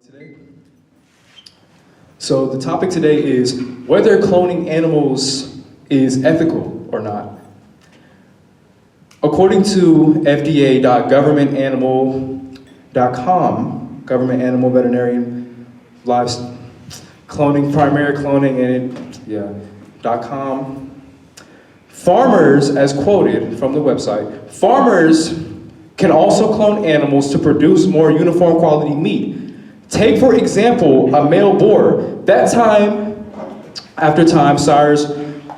Today. So the topic today is whether cloning animals is ethical or not. According to FDA.governmentanimal.com, government animal veterinarian livestock cloning, primary cloning, .com, farmers, as quoted from the website, farmers can also clone animals to produce more uniform quality meat. Take, for example, a male boar. That time, after time, sires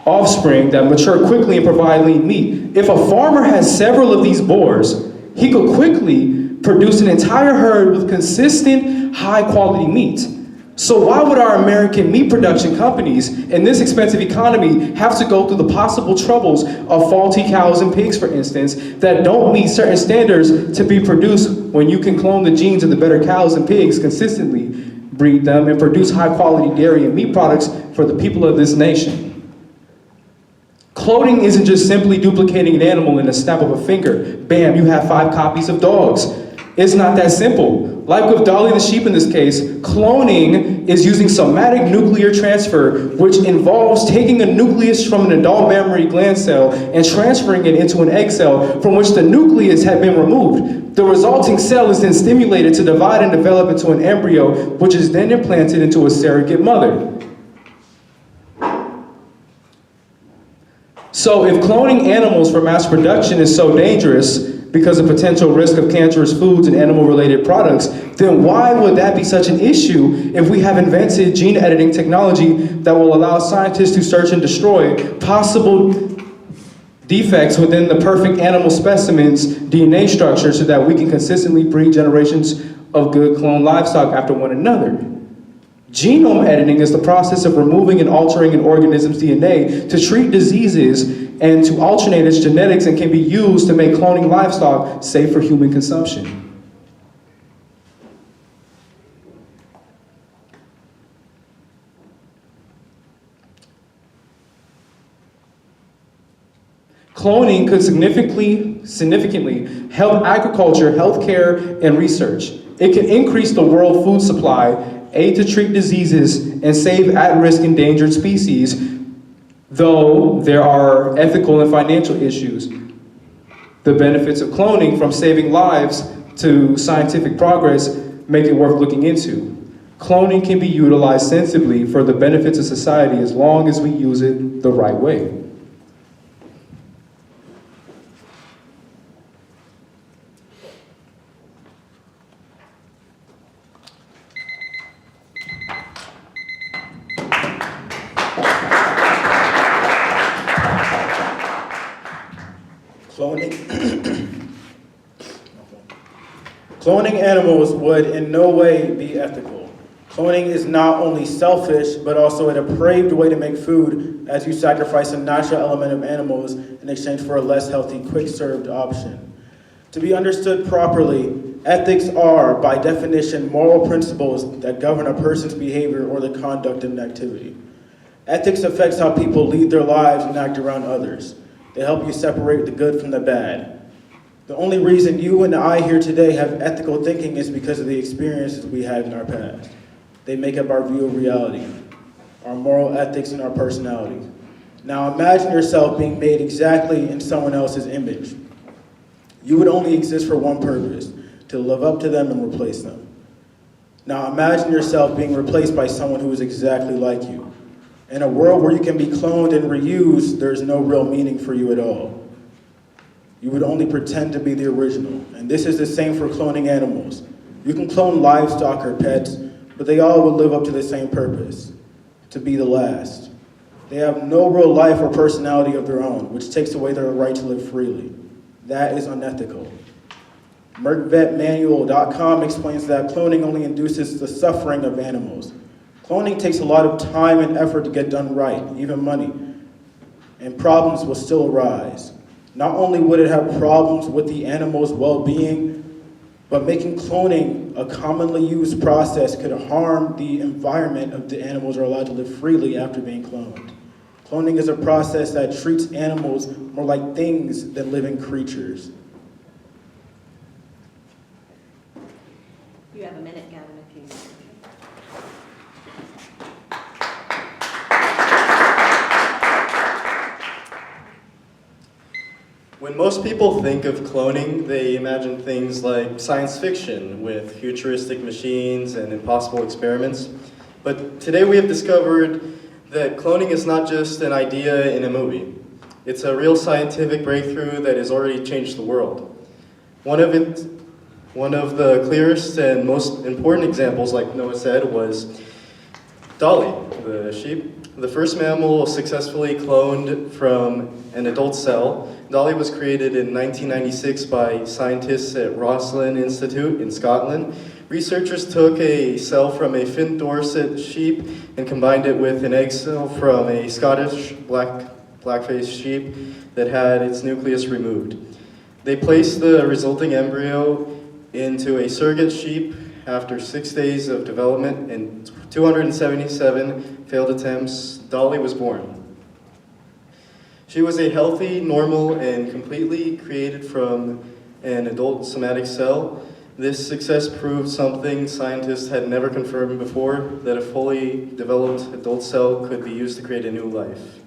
offspring that mature quickly and provide lean meat. If a farmer has several of these boars, he could quickly produce an entire herd with consistent, high-quality meat. So why would our American meat production companies in this expensive economy have to go through the possible troubles of faulty cows and pigs, for instance, that don't meet certain standards to be produced when you can clone the genes of the better cows and pigs, consistently breed them, and produce high-quality dairy and meat products for the people of this nation? Cloning isn't just simply duplicating an animal in a snap of a finger. Bam, you have 5 copies of dogs. It's not that simple. Like with Dolly the sheep in this case, cloning is using somatic nuclear transfer, which involves taking a nucleus from an adult mammary gland cell and transferring it into an egg cell from which the nucleus had been removed. The resulting cell is then stimulated to divide and develop into an embryo, which is then implanted into a surrogate mother. So if cloning animals for mass production is so dangerous because of potential risk of cancerous foods and animal-related products, then why would that be such an issue if we have invented gene editing technology that will allow scientists to search and destroy possible defects within the perfect animal specimen's DNA structure so that we can consistently breed generations of good cloned livestock after one another? Genome editing is the process of removing and altering an organism's DNA to treat diseases and to alternate its genetics, and can be used to make cloning livestock safe for human consumption. Cloning could significantly help agriculture, healthcare, and research. It can increase the world food supply, aid to treat diseases, and save at-risk endangered species, though there are ethical and financial issues. The benefits of cloning, from saving lives to scientific progress, make it worth looking into. Cloning can be utilized sensibly for the benefits of society as long as we use it the right way. Cloning animals would in no way be ethical. Cloning is not only selfish, but also a depraved way to make food, as you sacrifice a natural element of animals in exchange for a less healthy, quick-served option. To be understood properly, ethics are, by definition, moral principles that govern a person's behavior or the conduct of an activity. Ethics affects how people lead their lives and act around others. They help you separate the good from the bad. The only reason you and I here today have ethical thinking is because of the experiences we had in our past. They make up our view of reality, our moral ethics, and our personalities. Now imagine yourself being made exactly in someone else's image. You would only exist for one purpose, to live up to them and replace them. Now imagine yourself being replaced by someone who is exactly like you. In a world where you can be cloned and reused, there's no real meaning for you at all. You would only pretend to be the original. And this is the same for cloning animals. You can clone livestock or pets, but they all would live up to the same purpose, to be the last. They have no real life or personality of their own, which takes away their right to live freely. That is unethical. MercVetManual.com explains that cloning only induces the suffering of animals. Cloning takes a lot of time and effort to get done right, even money, and problems will still arise. Not only would it have problems with the animal's well-being, but making cloning a commonly used process could harm the environment if the animals are allowed to live freely after being cloned. Cloning is a process that treats animals more like things than living creatures. You have a minute, Gavin, if you When most people think of cloning, they imagine things like science fiction with futuristic machines and impossible experiments. But today we have discovered that cloning is not just an idea in a movie. It's a real scientific breakthrough that has already changed the world. One of the clearest and most important examples, like Noah said, was Dolly, the sheep. The first mammal successfully cloned from an adult cell. Dolly was created in 1996 by scientists at Roslin Institute in Scotland. Researchers took a cell from a Finn Dorset sheep and combined it with an egg cell from a Scottish black-faced sheep that had its nucleus removed. They placed the resulting embryo into a surrogate sheep after 6 days of development and 277 failed attempts. Dolly was born. She was a healthy, normal, and completely created from an adult somatic cell. This success proved something scientists had never confirmed before, that a fully developed adult cell could be used to create a new life.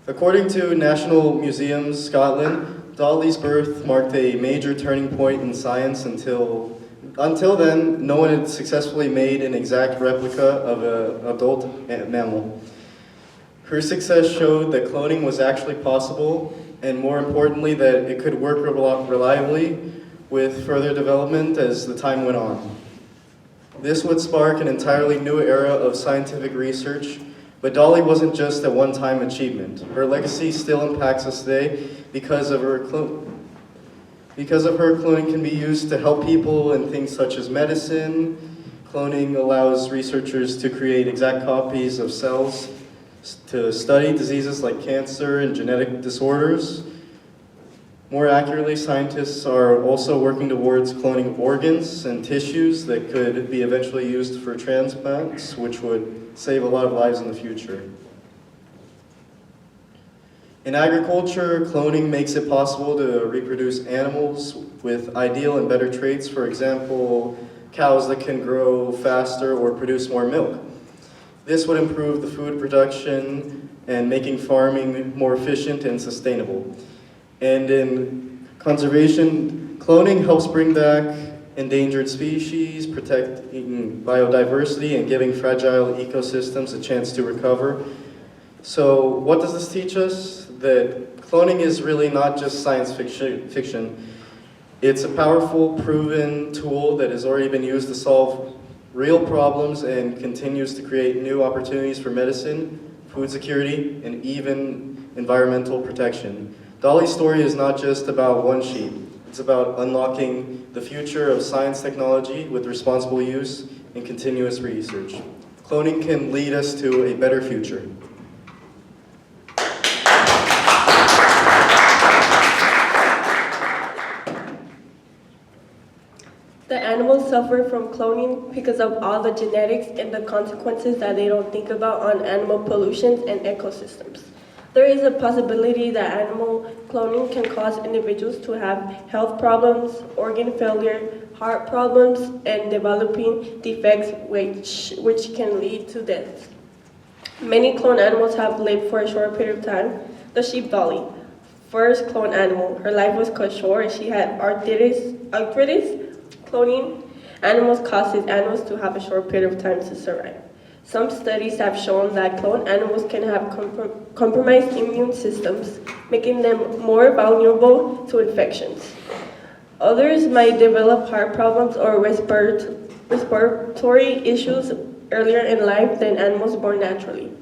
According to National Museums Scotland, Dolly's birth marked a major turning point in science. Until then, no one had successfully made an exact replica of an adult mammal. Her success showed that cloning was actually possible, and more importantly, that it could work reliably with further development as the time went on. This would spark an entirely new era of scientific research, but Dolly wasn't just a one-time achievement. Her legacy still impacts us today because of her cloning can be used to help people in things such as medicine. Cloning allows researchers to create exact copies of cells to study diseases like cancer and genetic disorders. More accurately, scientists are also working towards cloning organs and tissues that could be eventually used for transplants, which would save a lot of lives in the future. In agriculture, cloning makes it possible to reproduce animals with ideal and better traits. For example, cows that can grow faster or produce more milk. This would improve the food production and making farming more efficient and sustainable. And in conservation, cloning helps bring back endangered species, protecting biodiversity, and giving fragile ecosystems a chance to recover. So what does this teach us? That cloning is really not just science fiction. It's a powerful, proven tool that has already been used to solve real problems and continues to create new opportunities for medicine, food security, and even environmental protection. Dolly's story is not just about one sheep. It's about unlocking the future of science technology with responsible use and continuous research. Cloning can lead us to a better future. The animals suffer from cloning because of all the genetics and the consequences that they don't think about on animal pollutions and ecosystems. There is a possibility that animal cloning can cause individuals to have health problems, organ failure, heart problems, and developing defects which can lead to death. Many cloned animals have lived for a short period of time. The sheep Dolly, first cloned animal. Her life was cut short. She had arthritis. Cloning animals causes animals to have a short period of time to survive. Some studies have shown that cloned animals can have compromised immune systems, making them more vulnerable to infections. Others might develop heart problems or respiratory issues earlier in life than animals born naturally.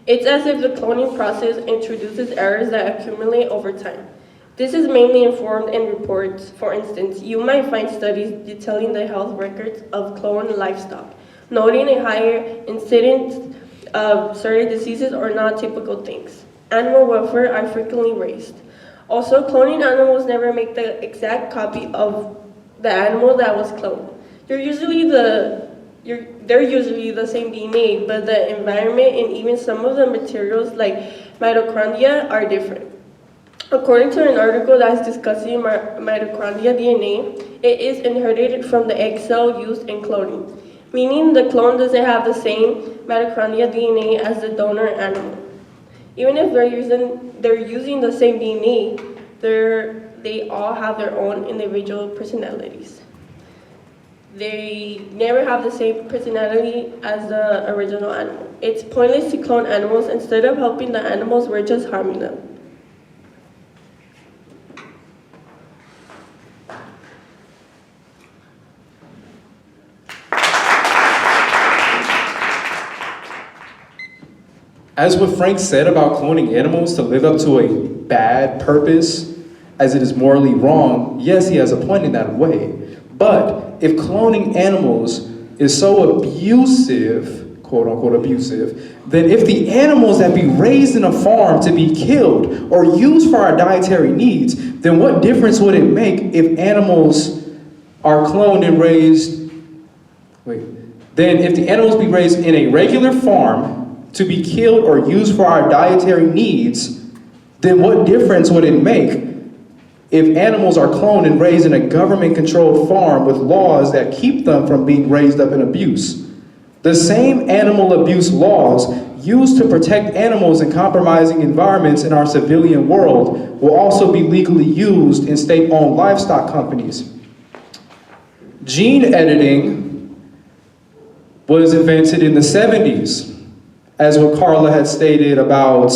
It's as if the cloning process introduces errors that accumulate over time. This is mainly informed in reports. For instance, you might find studies detailing the health records of cloned livestock, noting a higher incidence of certain diseases or non-typical things. Animal welfare are frequently raised. Also, cloning animals never make the exact copy of the animal that was cloned. They're usually the same DNA, but the environment and even some of the materials like mitochondria are different. According to an article that is discussing mitochondria DNA, it is inherited from the egg cell used in cloning, meaning the clone doesn't have the same mitochondria DNA as the donor animal. Even if they're using the same DNA, they all have their own individual personalities. They never have the same personality as the original animal. It's pointless to clone animals. Instead of helping the animals, we're just harming them. As what Frank said about cloning animals to live up to a bad purpose, as it is morally wrong, yes, he has a point in that way. But if cloning animals is so abusive, quote unquote abusive, then if the animals that be raised in a farm to be killed or used for our dietary needs, then what difference would it make if animals are cloned and raised, then if the animals be raised in a regular farm to be killed or used for our dietary needs, then what difference would it make if animals are cloned and raised in a government-controlled farm with laws that keep them from being raised up in abuse? The same animal abuse laws used to protect animals in compromising environments in our civilian world will also be legally used in state-owned livestock companies. Gene editing was invented in the 70s. As what Karla had stated about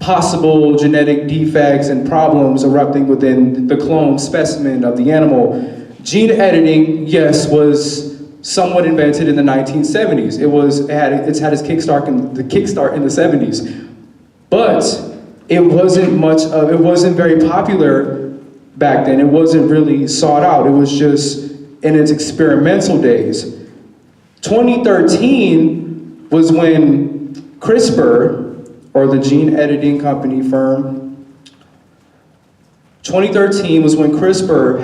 possible genetic defects and problems erupting within the cloned specimen of the animal. Gene editing, yes, was somewhat invented in the 1970s. It's had its kickstart in the 70s. But it wasn't very popular back then. It wasn't really sought out. It was just in its experimental days. 2013 was when CRISPR, or the gene editing company firm, 2013 was when CRISPR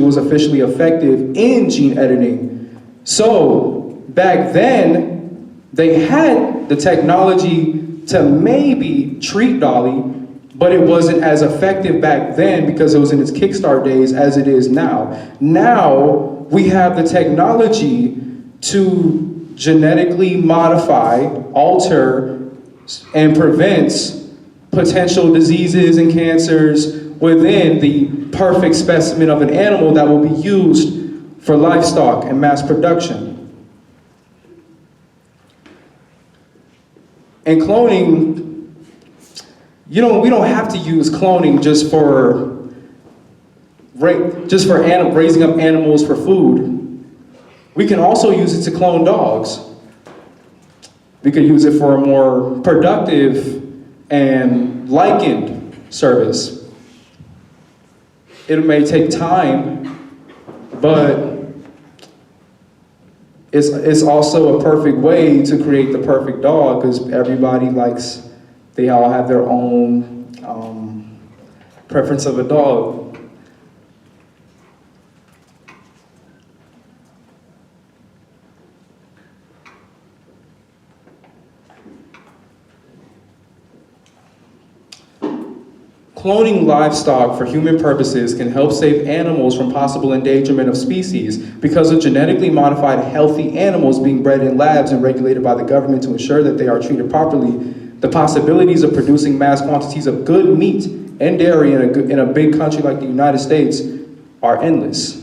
was officially effective in gene editing. So back then, they had the technology to maybe treat Dolly, but it wasn't as effective back then because it was in its kickstart days as it is now. Now, we have the technology to genetically modify, alter, and prevent potential diseases and cancers within the perfect specimen of an animal that will be used for livestock and mass production. And cloning, we don't have to use cloning just for raising up animals for food. We can also use it to clone dogs. We could use it for a more productive and likened service. It may take time, but it's also a perfect way to create the perfect dog because they all have their own preference of a dog. Cloning livestock for human purposes can help save animals from possible endangerment of species because of genetically modified healthy animals being bred in labs and regulated by the government to ensure that they are treated properly. The possibilities of producing mass quantities of good meat and dairy in a big country like the United States are endless.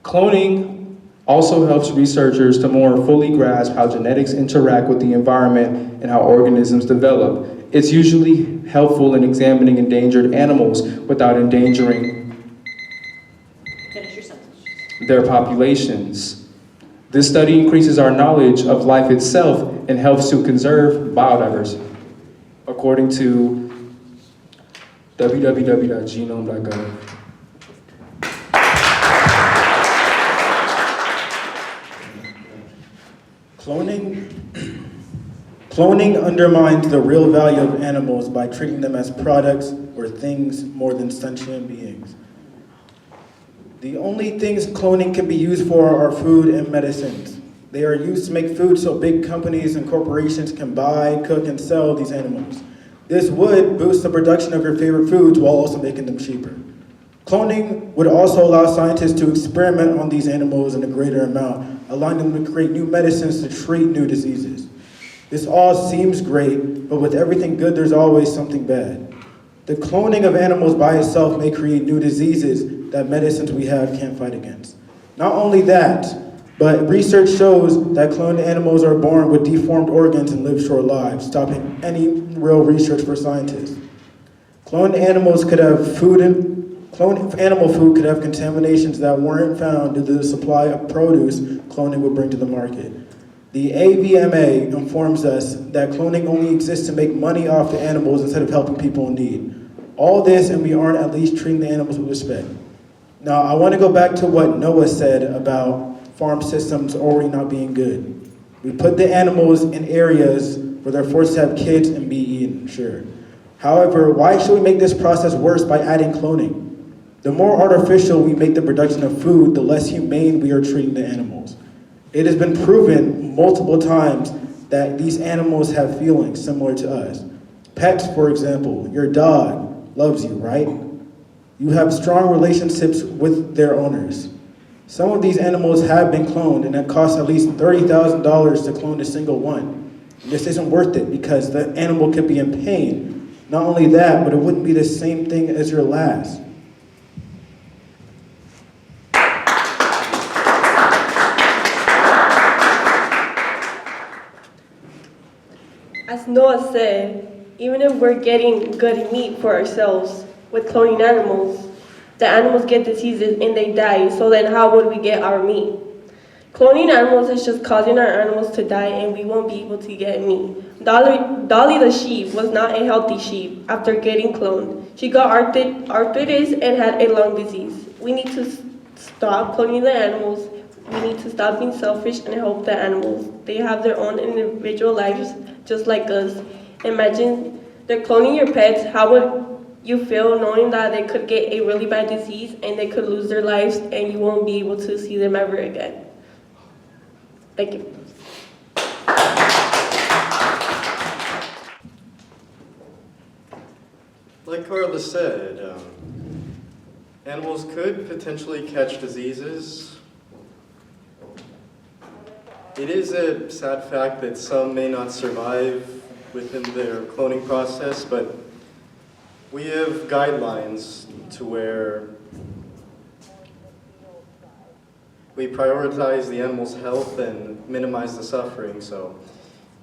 Cloning also helps researchers to more fully grasp how genetics interact with the environment and how organisms develop. It's usually helpful in examining endangered animals without endangering their populations. This study increases our knowledge of life itself and helps to conserve biodiversity, according to www.genome.gov. Cloning undermines the real value of animals by treating them as products or things more than sentient beings. The only things cloning can be used for are food and medicines. They are used to make food so big companies and corporations can buy, cook, and sell these animals. This would boost the production of your favorite foods while also making them cheaper. Cloning would also allow scientists to experiment on these animals in a greater amount, allowing them to create new medicines to treat new diseases. This all seems great, but with everything good, there's always something bad. The cloning of animals by itself may create new diseases that medicines we have can't fight against. Not only that, but research shows that cloned animals are born with deformed organs and live short lives, stopping any real research for scientists. Cloned animal food could have contaminations that weren't found due to the supply of produce cloning would bring to the market. The AVMA informs us that cloning only exists to make money off the animals instead of helping people in need. All this, and we aren't at least treating the animals with respect. Now, I want to go back to what Noah said about farm systems already not being good. We put the animals in areas where they're forced to have kids and be eaten, sure. However, why should we make this process worse by adding cloning? The more artificial we make the production of food, the less humane we are treating the animals. It has been proven multiple times that these animals have feelings similar to us. Pets, for example, your dog loves you, right? You have strong relationships with their owners. Some of these animals have been cloned, and it costs at least $30,000 to clone a single one. This isn't worth it because the animal could be in pain. Not only that, but it wouldn't be the same thing as your last. As Noah said, even if we're getting good meat for ourselves with cloning animals, the animals get diseases and they die, so then how would we get our meat? Cloning animals is just causing our animals to die and we won't be able to get meat. Dolly the sheep was not a healthy sheep after getting cloned. She got arthritis and had a lung disease. We need to stop cloning the animals. We need to stop being selfish and help the animals. They have their own individual lives just like us. Imagine they're cloning your pets. How would you feel knowing that they could get a really bad disease and they could lose their lives and you won't be able to see them ever again? Thank you. Like Karla said, animals could potentially catch diseases. It is a sad fact that some may not survive within their cloning process, but we have guidelines to where we prioritize the animal's health and minimize the suffering. So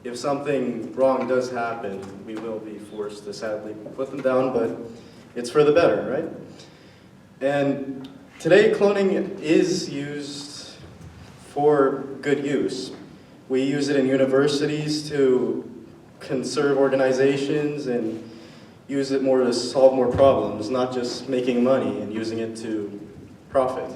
if something wrong does happen, we will be forced to sadly put them down, but it's for the better, right? And today cloning is used for good use. We use it in universities to conserve organizations and use it more to solve more problems, not just making money and using it to profit.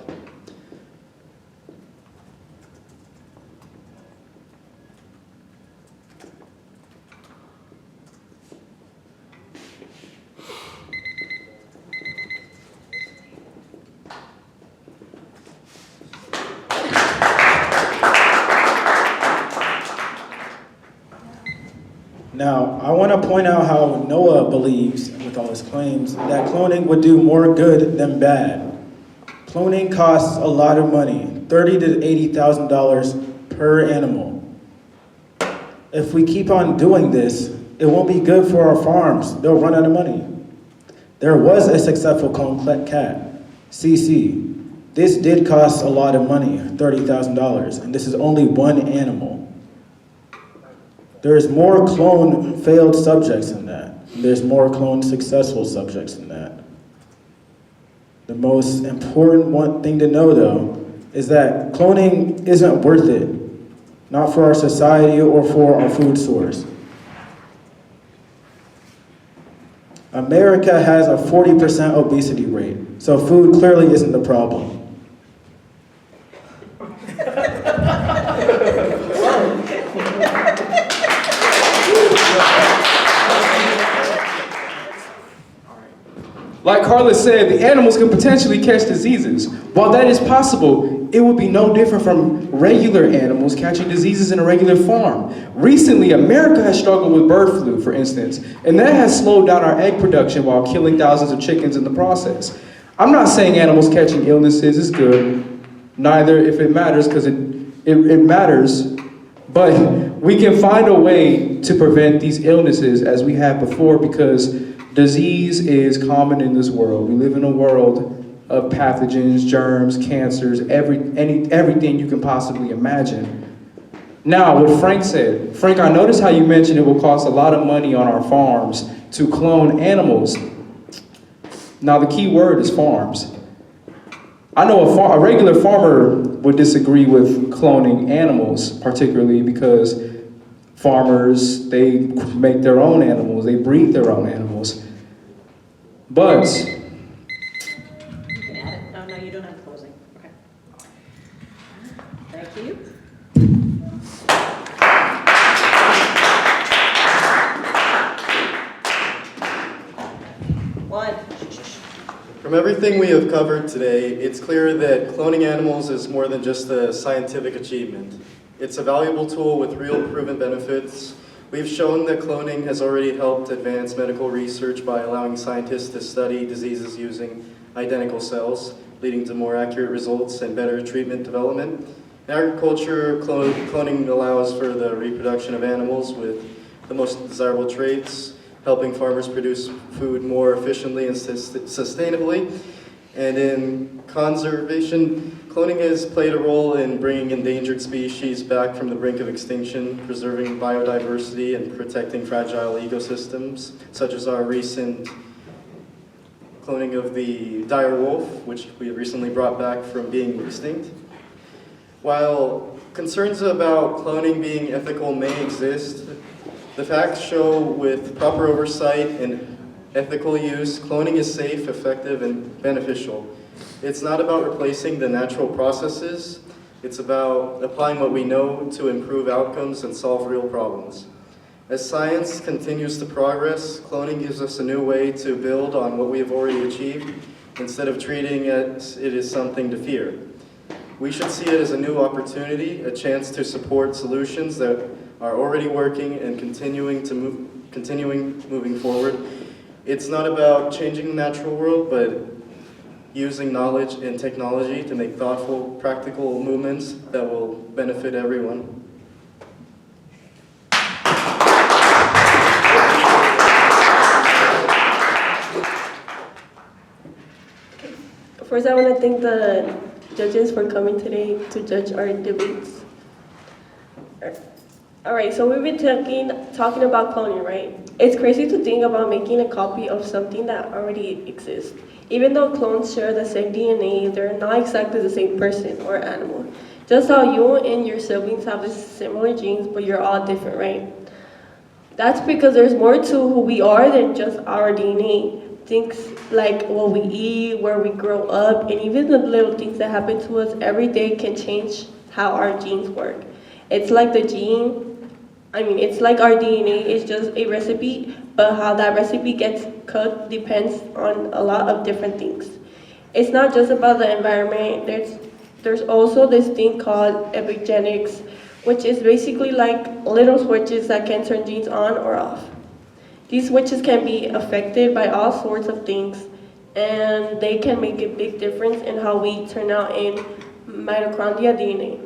Now, I want to point out how Noah believes, with all his claims, that cloning would do more good than bad. Cloning costs a lot of money, $30,000 to $80,000 per animal. If we keep on doing this, it won't be good for our farms. They'll run out of money. There was a successful cloned cat, CC. This did cost a lot of money, $30,000, and this is only one animal. There's more cloned failed subjects than that. There's more cloned successful subjects than that. The most important thing to know, though, is that cloning isn't worth it. Not for our society or for our food source. America has a 40% obesity rate, so food clearly isn't the problem. Like Karla said, the animals can potentially catch diseases. While that is possible, it would be no different from regular animals catching diseases in a regular farm. Recently, America has struggled with bird flu, for instance, and that has slowed down our egg production while killing thousands of chickens in the process. I'm not saying animals catching illnesses is good, neither if it matters, because it matters, but we can find a way to prevent these illnesses as we have before, because disease is common in this world. We live in a world of pathogens, germs, cancers, everything you can possibly imagine. Now, what Frank said. Frank, I noticed how you mentioned it will cost a lot of money on our farms to clone animals. Now, the key word is farms. I know a regular farmer would disagree with cloning animals, particularly because farmers, they make their own animals, they breed their own animals. But You can add it. No, you don't have closing. Okay. Thank you. One. From everything we have covered today, it's clear that cloning animals is more than just a scientific achievement. It's a valuable tool with real proven benefits. We've shown that cloning has already helped advance medical research by allowing scientists to study diseases using identical cells, leading to more accurate results and better treatment development. In agriculture, cloning allows for the reproduction of animals with the most desirable traits, helping farmers produce food more efficiently and sustainably. And in conservation, cloning has played a role in bringing endangered species back from the brink of extinction, preserving biodiversity and protecting fragile ecosystems, such as our recent cloning of the dire wolf, which we recently brought back from being extinct. While concerns about cloning being ethical may exist, the facts show with proper oversight and ethical use, cloning is safe, effective, and beneficial. It's not about replacing the natural processes. It's about applying what we know to improve outcomes and solve real problems. As science continues to progress, cloning gives us a new way to build on what we have already achieved instead of treating it as something to fear. We should see it as a new opportunity, a chance to support solutions that are already working and continuing moving forward. It's not about changing the natural world, but using knowledge and technology to make thoughtful, practical movements that will benefit everyone. First, I want to thank the judges for coming today to judge our debates. All right, so we've been talking about cloning, right? It's crazy to think about making a copy of something that already exists. Even though clones share the same DNA, they're not exactly the same person or animal. Just how you and your siblings have the similar genes, but you're all different, right? That's because there's more to who we are than just our DNA. Things like what we eat, where we grow up, and even the little things that happen to us every day can change how our genes work. It's like it's like our DNA is just a recipe, but how that recipe gets cooked depends on a lot of different things. It's not just about the environment. There's also this thing called epigenetics, which is basically like little switches that can turn genes on or off. These switches can be affected by all sorts of things, and they can make a big difference in how we turn out in mitochondria DNA.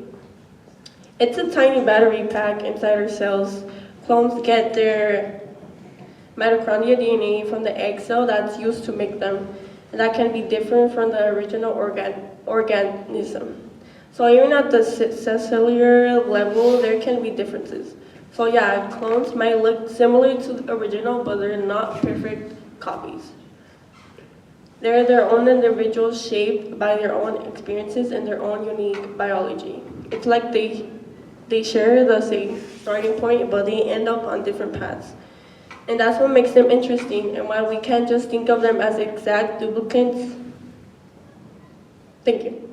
It's a tiny battery pack inside our cells. Clones get their mitochondria DNA from the egg cell that's used to make them, and that can be different from the original organism. So even at the cellular level, there can be differences. So yeah, clones might look similar to the original, but they're not perfect copies. They're their own individuals shaped by their own experiences and their own unique biology. It's like they share the same starting point, but they end up on different paths. And that's what makes them interesting, and why we can't just think of them as exact duplicates. Thank you.